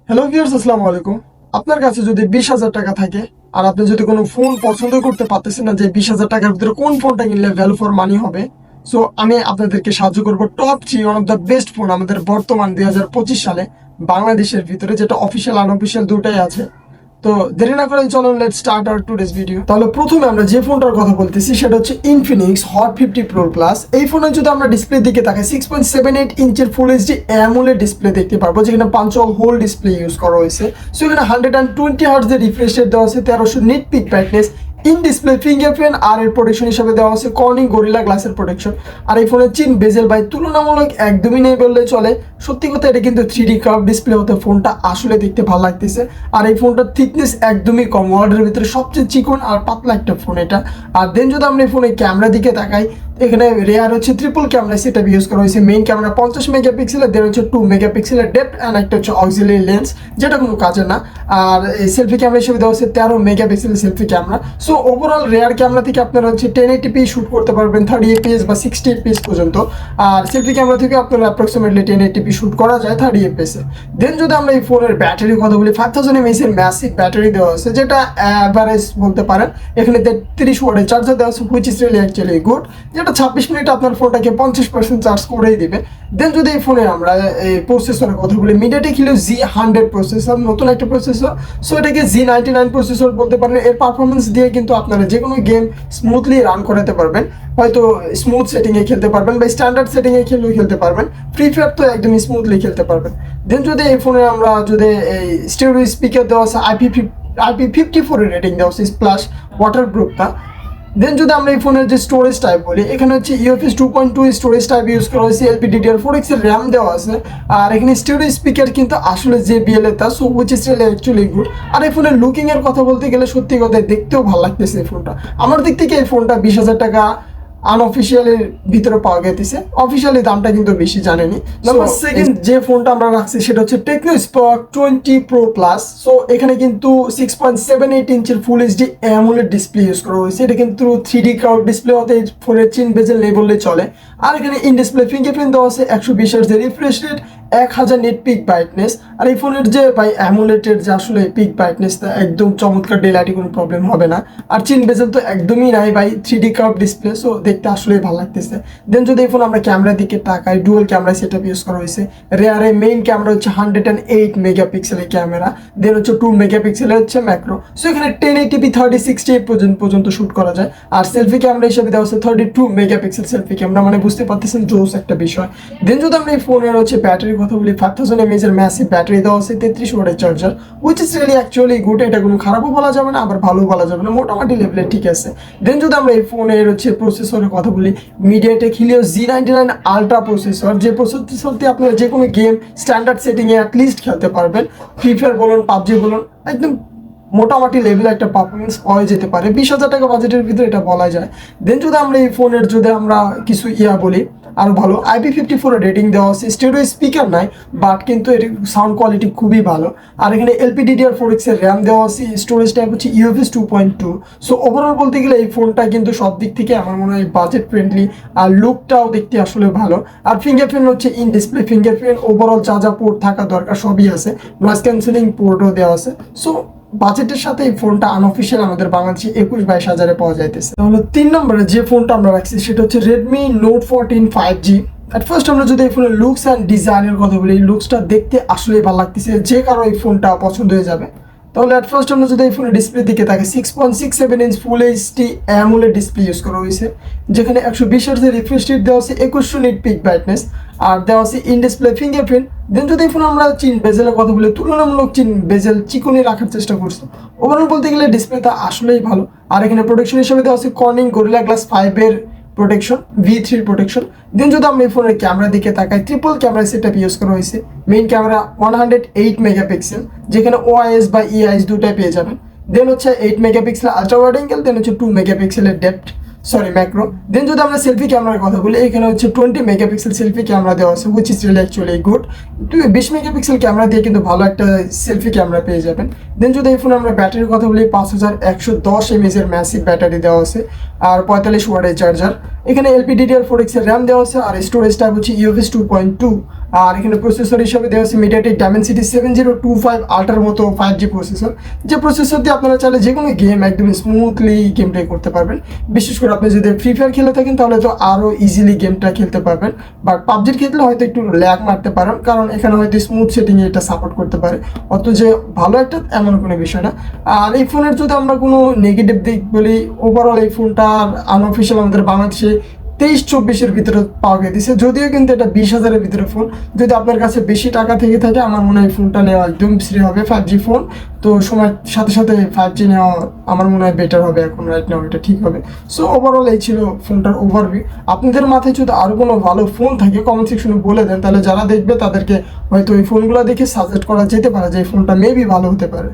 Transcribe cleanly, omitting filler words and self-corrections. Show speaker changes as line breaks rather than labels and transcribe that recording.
Hello viewers, আসসালামু আলাইকুম। আপনার কাছে যদি 20,000 টাকা থাকে আর আপনি যদি কোনো ফোন পছন্দ করতে পারতেছেন না যে 20,000 টাকার ভিতরে কোন ফোনটা কিনলে ভ্যালু ফর মানি হবে, সো আমি আপনাদেরকে সাহায্য করবো top 3 one of the best phone আমাদের বর্তমান 2025 সালে বাংলাদেশের ভিতরে, যেটা অফিসিয়াল আনঅফিসিয়াল দুটাই আছে। তো দেরি না করে চলুন let's start our today's video. তাহলে প্রথমে আমরা যে ফোনটার কথা বলতেছি সেটা হচ্ছে ইনফিনিক্স হট 50 প্রো প্লাস। এই ফোনে যদি আমরা ডিসপ্লে দিকে তাকাই 6.78 ইঞ্চের ফুল এইচডি অ্যামোলেড ডিসপ্লে দেখতে পারবো, যেখানে পাঞ্চওয়াল হোল ডিসপ্লে ইউজ করা হয়েছে। সো এখানে 120 হার্টজ এর রিফ্রেশ রেট দেওয়া আছে, 1300 nit peak brightness, in display fingerprint আর এর প্রোটেকশন হিসেবে দেওয়া আছে কর্নিং গরিলা গ্লাসের প্রোটেকশন। আর এই ফোনের চিন বেজেল বাই তুলনামূলক একদমই নেই বললে চলে। সত্যি কথা, এটা কিন্তু 3D কার্ভ ডিসপ্লে হতে ফোনটা আসলে দেখতে ভালো লাগতেছে। আর এই ফোনটার থিকনেস একদমই কম, ওয়ার্ল্ডের ভিতরে সবচেয়ে চিকন আর পাতলা একটা ফোন এটা। আর দেন যদি আমরা এই ফোনের ক্যামেরা দিকে তাকাই, এখানে রেয়ার হচ্ছে ট্রিপল ক্যামেরা সেটআপ ইউজ করা হয়েছে। মেইন ক্যামেরা 50 মেগাপিক্সেলের, দেন হচ্ছে 2 মেগাপিক্সেলের ডেপথ অ্যান্ড একটা হচ্ছে অক্সিলারি লেন্স, যেটা কোনো কাজে না। আর এই সেলফি ক্যামেরা হিসেবে দেওয়া হচ্ছে 13 মেগাপিক্সেলের selfie camera. So overall rare camera থেকে আপনারা হচ্ছে 1080p শুট করতে পারবেন 30 fps বা 60 fps পর্যন্ত। আর সেলফি ক্যামেরা থেকে আপনারা অ্যাপ্রক্সিমেটলি 1080p শুট করা যায় 30 fps এ। দেন যদি আমরা এই ফোনের ব্যাটারির কথা বলি, 5000 mAh এর ম্যাসিভ ব্যাটারি দেওয়া আছে, যেটা অ্যাভারেজ বলতে পারেন। এখানে 30 ওয়াটের চার্জার দেওয়া আছে, which is really actually good, যেটা 26 মিনিট আপনার ফোনটাকে 50% চার্জ করেই দিবে। দেন যদি এই ফোনে আমরা এই প্রসেসরের কথা বলি, মিডিয়াটেক হিলিও Z100 প্রসেসর, নতুন একটা প্রসেসর। সো এটাকে Z99 প্রসেসর বলতে পারেন। এর পারফরমেন্স দিয়ে কিন্তু আপনারা যে কোনো গেম স্মুথলি রান করাতে পারবেন, হয়তো স্মুথ সেটিংয়ে খেলতে পারবেন বা স্ট্যান্ডার্ড সেটিংয়ে খেলতে পারবেন। ফ্রি ফায়ার তো একদমই স্মুথলি খেলতে পারবেন। দেন যদি এই ফোনে আমরা যদি এই স্টেরিও স্পিকার দেওয়া আছে, IP54 এর রেটিং দেওয়া আছে, প্লাস ওয়াটার প্রুফটা। দেন যদি আমরা এই ফোনের যে স্টোরেজ টাইপ বলি, এখানে হচ্ছে UFS 2.2 স্টোরেজ টাইপ ইউজ করা হয়েছে, LPDDR4X এর র্যাম দেওয়া আছে। আর এখানে স্টোরেজ স্পিকার কিন্তু আসলে JBL এর তা, so which is really actually good. আর এই ফোনের লুকিং এর কথা বলতে গেলে সত্যি কথা দেখতেও ভালো লাগতেছে এই ফোনটা। আমার দিক থেকে এই ফোনটা 20,000 টাকা আনঅফিসিয়ালের ভিতরে পাওয়া গেছে, অফিসিয়ালি দামটা কিন্তু বেশি জানেনি। নাম্বার সেকেন্ড যে ফোনটা আমরা রাখছি সেটা হচ্ছে Tecno Spark 20 Pro Plus. So এখানে কিন্তু 6.78 ইঞ্চের full HD AMOLED display use করা হয়েছে। এটা কিন্তু 3D কার্ভ ডিসপ্লে হতে ফোনের চিন বেজেল নেই বললে চলে। আর এখানে ইন ডিসপ্লে ফিঙ্গারপ্রিন্ট দেওয়া আছে, 120 হার্টজ এর refresh rate, 1000 nit peak brightness. আর এই ফোনের যে ভাই অ্যামোলেটের যে আসলে পিক ব্রাইটনেসটা একদম চমৎকার, ডে লাইটে কোনো প্রবলেম হবে না। আর চিন বেজেল তো একদমই নাই ভাই, 3D কার্ভ ডিসপ্লে, সো দেখতে আসলেই ভালো লাগতেছে। দেন যদি এই ফোন আমরা ক্যামেরার দিকে তাকাই, ডুয়াল ক্যামেরা সেটআপ ইউজ করা হয়েছে। রেয়ারে মেইন ক্যামেরা হচ্ছে 108 মেগাপিক্সেলের ক্যামেরা, দেন হচ্ছে 2 মেগাপিক্সেলের হচ্ছে ম্যাক্রো। সো এখানে 1080p 3060 পর্যন্ত শুট করা যায়। আর সেলফি ক্যামেরা হিসেবে দেওয়া হচ্ছে 32 মেগাপিক্সেল সেলফি ক্যামেরা, মানে বুঝতে পারতেছেন জোস একটা বিষয়। দেন যদি আমরা এই ফোনের হচ্ছে ব্যাটারির কথা বলি, 5000 mAh এর ম্যাসিভ ব্যাটারি দেওয়া আছে, 33 ওয়াটের charger, which is really actually good. এটা কোনো খারাপও বলা যাবে না, আবার ভালোও বলা যাবে না, মোটামুটি লেভেলে ঠিক আছে। দেন যদি আমরা এই ফোনের হচ্ছে প্রসেসরের কথা বলি, MediaTek Helio Z99 ultra processor, যে প্রসেসর দিয়ে আপনারা যে কোনো গেম স্ট্যান্ডার্ড সেটিংয়ে অ্যাটলিস্ট খেলতে পারবেন। ফ্রি ফায়ার বলুন, পাবজি বলুন, একদম মোটামুটি লেভেলে একটা পারফরমেন্স পাওয়া যেতে পারে 20,000 টাকা বাজেটের ভিতরে, এটা বলা যায়। দেন যদি আমরা এই ফোনের যদি আমরা কিছু বলি আরও ভালো, IP54 রেটিং দেওয়া আছে, স্টেরিও স্পিকার নাই, বাট কিন্তু এর সাউন্ড কোয়ালিটি খুবই ভালো। আর এখানে LPDDR4X এর র্যাম দেওয়া আছে, স্টোরেজ টাইপ হচ্ছে UFS 2.2। সো ওভারঅল বলতে গেলে এই ফোনটা কিন্তু সব দিক থেকে আমার মনে হয় বাজেট ফ্রেন্ডলি, আর লুকটাও দেখতে আসলে ভালো। আর ফিঙ্গারপ্রিন্ট হচ্ছে ইন ডিসপ্লে ফিঙ্গারপ্রিন্ট, ওভারঅল যা যা পোর্ট থাকা দরকার সবই আছে, নয়েজ ক্যান্সেলিং পোর্টও দেওয়া আছে। সো বাজেটের সাথে এই ফোনটা আনঅফিসিয়াল আমাদের বাংলাদেশে 21-22 হাজারে পাওয়া যাইতেছে। তাহলে 3 নম্বরে যে ফোনটা আমরা রাখছি সেটা হচ্ছে Redmi Note 14 5G। At first আমরা যদি এই ফোনের লুকস অ্যান্ড ডিজাইনের কথা বলি, লুকসটা দেখতে আসলেই ভালো লাগতেছে, যে কারো এই ফোনটা পছন্দ হয়ে যাবে। তাহলে অ্যাট ফার্স্ট আমরা যদি এই ফোনের ডিসপ্লে দিকে তাকে 6.67 ইঞ্চ ফুল এইচডি অ্যামোলেড ডিসপ্লে ইউজ করা হয়েছে, যেখানে 120 হার্টজের রিফ্রেশ রেট দেওয়া আছে, 2100 নিট পিক ব্রাইটনেস, আর দেওয়া আছে ইন ডিসপ্লে ফিঙ্গারপ্রিন্ট। দেন যদি এই ফোন আমরা চিন বেজেলের কথা বলি, তুলনামূলক চিন বেজেল চিকনই রাখার চেষ্টা করছি। ওভারঅল বলতে গেলে ডিসপ্লেটা আসলেই ভালো। আর এখানে প্রোটেকশন হিসেবে দেওয়া আছে কর্নিং গরিলা গ্লাস 5 এর প্রোটেকশন, V3 প্রোটেকশন। দেন যদি আমরা এই ফোনের ক্যামেরার দিকে তাকাই, ট্রিপল ক্যামেরা সেটআপ ইউজ করা হয়েছে। মেইন ক্যামেরা 108 মেগাপিক্সেল, যেখানে OIS বা EIS দুটাই পেয়ে যাবেন। দেন হচ্ছে 8 মেগাপিক্সেল আলট্রা ওয়াইড অ্যাঙ্গেল, দেন হচ্ছে 2 মেগাপিক্সেলের ডেপথ ম্যাক্রো। দেন যদি আমরা সেলফি ক্যামেরার কথা বলি, এখানে হচ্ছে 20 মেগাপিক্সেল সেলফি ক্যামেরা দেওয়া আছে, which is really actually good. 20 megapixel camera দিয়ে কিন্তু ভালো একটা সেলফি ক্যামেরা পেয়ে যাবেন। দেন যদি এই ফোনে আমরা ব্যাটারির কথা বলি, 5110 mAh এর ম্যাসিভ ব্যাটারি দেওয়া আছে, আর 45 ওয়াটের চার্জার। এখানে LPDDR4X এর র্যাম দেওয়া আছে, আর স্টোরেজ টাইপ হচ্ছে UFS 2.2। আর এখানে প্রসেসর হিসাবে দেওয়া আছে মিডিয়াটেক ডাইমেনসিটি 7025 আল্ট্রার মতো 5G প্রসেসর, যে প্রসেসর দিয়ে আপনারা চাইলে যে কোনো গেম একদম স্মুথলি গেম প্লে করতে পারবেন। বিশেষ করে আপনি যদি ফ্রি ফায়ার খেলে থাকেন তাহলে তো আরও ইজিলি গেমটা খেলতে পারবেন, বাট পাবজির ক্ষেত্রে হয়তো একটু ল্যাগ মারতে পারেন, কারণ এখানে হয়তো স্মুথ সেটিংয়ে এটা সাপোর্ট করতে পারে, অত যে ভালো একটা এমন কোনো বিষয় না। আর এই ফোনের যদি আমরা কোনো নেগেটিভ দিক বলি, ওভারঅল এই ফোনটা আনঅফিসিয়াল আমাদের বাংলাদেশে 23-24-এর ভিতরে পাওয়া গেছে, যদিও কিন্তু এটা 20,000-এর ভিতরে ফোন। যদি আপনার কাছে বেশি টাকা থেকে থাকে আমার মনে হয় ফোনটা নেওয়া একদম ফ্রি হবে, 5G ফোন তো সময়ের সাথে সাথে 5G নেওয়া আমার মনে হয় বেটার হবে এখন রাইট নাও, এটা ঠিক হবে। সো ওভারঅল এই ছিল ফোনটার ওভারভিউ। আপনাদের মাথায় যদি আরও কোনো ভালো ফোন থাকে কমেন্ট সেকশনে বলে দেন, তাহলে যারা দেখবে তাদেরকে হয়তো এই ফোনগুলো দেখে সাজেস্ট করা যেতে পারে যে এই ফোনটা মেবি ভালো হতে পারে।